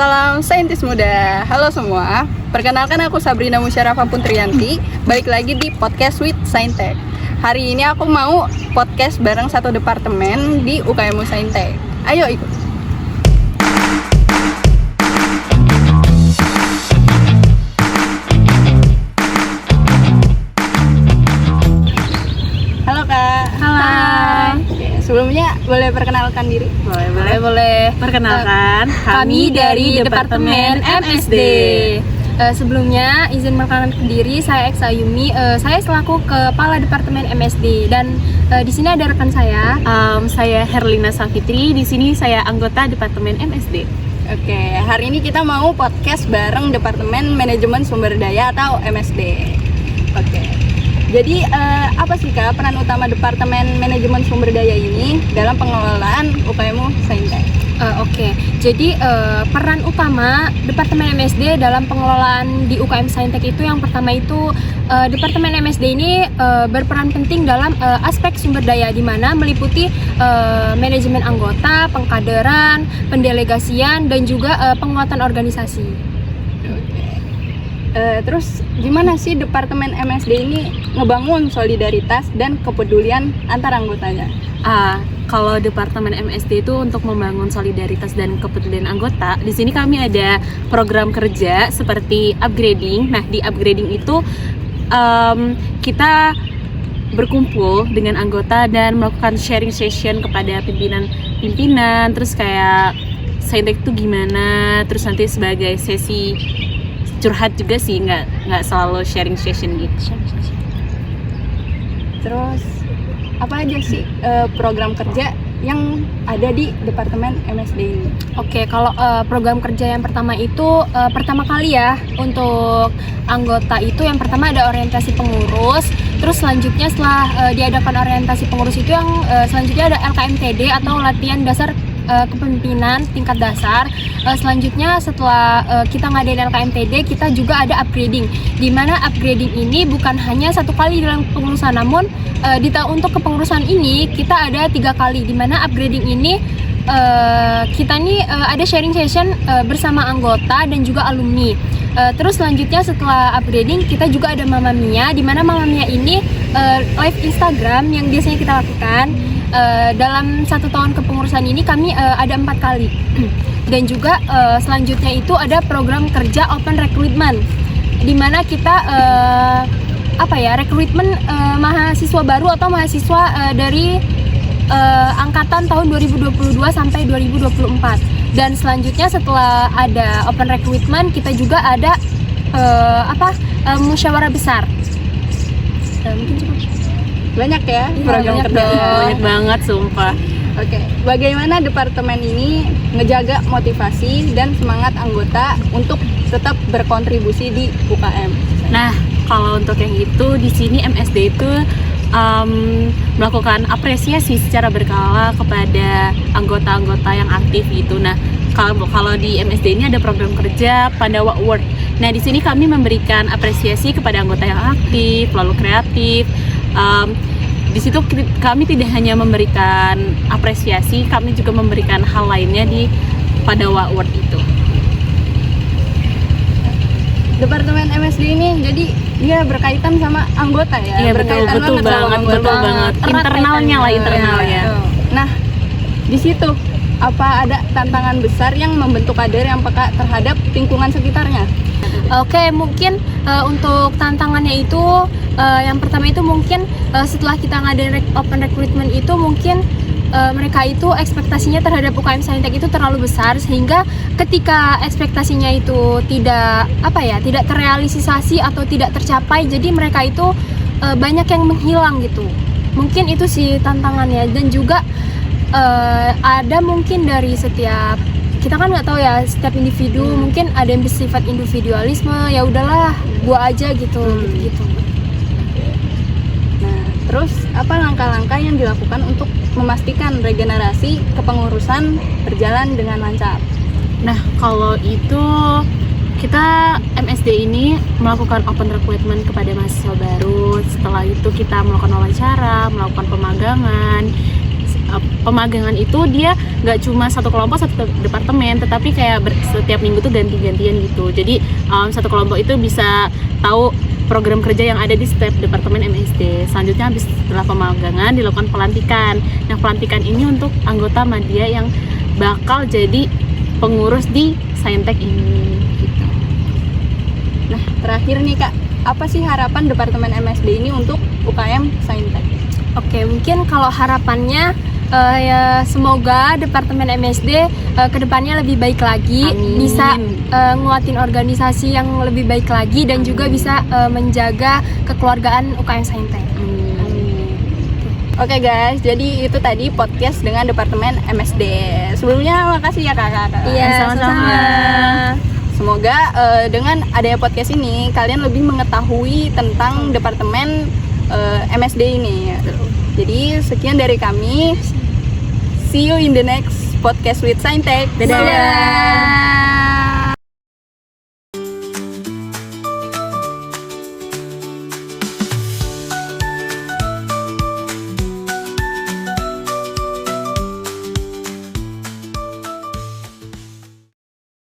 Salam saintis muda. Halo semua. Perkenalkan aku Sabrina Musyarafah Puntriyanti. Balik lagi di podcast with Saintek. Hari ini aku mau podcast bareng satu departemen di UKM Saintek. Ayo ikut. Halo Kak. Halo. Sebelumnya boleh perkenalkan diri? Boleh. Perkenalkan, kami dari Departemen MSD. Sebelumnya izin memperkenalkan diri, saya Eksa Yumi. Saya selaku kepala Departemen MSD dan di sini ada rekan saya. Saya Herlina Safitri. Di sini saya anggota Departemen MSD. Oke, hari ini kita mau podcast bareng Departemen Manajemen Sumber Daya atau MSD. Oke. Jadi apa sih Kak peran utama Departemen Manajemen Sumber Daya ini dalam pengelolaan UKM Saintek? Oke, jadi peran utama Departemen MSD dalam pengelolaan di UKM Saintek itu yang pertama itu Departemen MSD ini berperan penting dalam aspek sumber daya di mana meliputi manajemen anggota, pengkaderan, pendelegasian dan juga penguatan organisasi. Terus gimana sih Departemen MSD ini ngebangun solidaritas dan kepedulian antar anggotanya? Kalau Departemen MSD itu untuk membangun solidaritas dan kepedulian anggota, di sini kami ada program kerja seperti upgrading. Nah, di upgrading itu kita berkumpul dengan anggota dan melakukan sharing session kepada pimpinan, terus kayak Saintek itu gimana, terus nanti sebagai sesi curhat juga sih, nggak selalu sharing session gitu. Terus apa aja sih program kerja yang ada di Departemen MSD ini? Oke, kalau program kerja yang pertama itu pertama kali ya untuk anggota itu yang pertama ada orientasi pengurus. Terus selanjutnya setelah diadakan orientasi pengurus itu yang selanjutnya ada LKMTD atau latihan dasar kepemimpinan tingkat dasar. Selanjutnya setelah kita ngadain LKMTD, kita juga ada upgrading, di mana upgrading ini bukan hanya satu kali dalam kepengurusan, namun untuk kepengurusan ini kita ada 3 kali, di mana upgrading ini kita nih ada sharing session bersama anggota dan juga alumni. Terus selanjutnya setelah upgrading kita juga ada Mama Mia, di mana Mama Mia ini live Instagram yang biasanya kita lakukan. Dalam 1 tahun kepengurusan ini kami ada 4 kali. Dan juga selanjutnya itu ada program kerja open recruitment, di mana kita rekrutmen mahasiswa baru atau mahasiswa dari angkatan tahun 2022 sampai 2024. Dan selanjutnya setelah ada open recruitment kita juga ada musyawarah besar. Mungkin cukup. Banyak ya program kerja. Banyak banget, sumpah. Oke, bagaimana departemen ini ngejaga motivasi dan semangat anggota untuk tetap berkontribusi di UKM? Nah, kalau untuk yang itu di sini MSD itu melakukan apresiasi secara berkala kepada anggota-anggota yang aktif gitu. Nah, kalau di MSD ini ada program kerja Pandawa Award. Nah, di sini kami memberikan apresiasi kepada anggota yang aktif, lalu kreatif. Di situ kami tidak hanya memberikan apresiasi, kami juga memberikan hal lainnya di Pandawa Award itu. Departemen MSD ini jadi dia berkaitan sama anggota ya? Iya, betul banget. Internalnya. Nah, di situ apa ada tantangan besar yang membentuk kader yang peka terhadap lingkungan sekitarnya? Oke, mungkin untuk tantangannya itu yang pertama itu mungkin setelah kita ngadain open recruitment itu mungkin mereka itu ekspektasinya terhadap UKM Saintek itu terlalu besar, sehingga ketika ekspektasinya itu tidak terrealisasi atau tidak tercapai, jadi mereka itu banyak yang menghilang gitu. Mungkin itu sih tantangannya. Dan juga ada mungkin dari setiap, kita kan nggak tahu ya, setiap individu mungkin ada yang bersifat individualisme, ya udahlah gua aja gitu. Nah, terus apa langkah-langkah yang dilakukan untuk memastikan regenerasi kepengurusan berjalan dengan lancar? Nah, kalau itu kita MSD ini melakukan open recruitment kepada mahasiswa baru. Setelah itu kita melakukan wawancara, melakukan pemagangan. pemagangan itu dia nggak cuma satu kelompok satu departemen, tetapi kayak setiap minggu tuh ganti-gantian gitu. Jadi satu kelompok itu bisa tahu program kerja yang ada di setiap departemen MSD. Selanjutnya habis setelah pemagangan dilakukan pelantikan. Nah, pelantikan ini untuk anggota media yang bakal jadi pengurus di Saintek ini gitu. Nah, terakhir nih Kak, apa sih harapan Departemen MSD ini untuk UKM Saintek? Oke, mungkin kalau harapannya ya semoga Departemen MSD kedepannya lebih baik lagi. Amin. Bisa nguatin organisasi yang lebih baik lagi dan juga bisa menjaga kekeluargaan UKM Saintek. Oke guys, jadi itu tadi podcast dengan Departemen MSD. Sebelumnya makasih ya Kakak. Iya, sama-sama. Semoga dengan adanya podcast ini kalian lebih mengetahui tentang Departemen MSD ini. Jadi sekian dari kami. See you in the next podcast with Saintek. Dadah.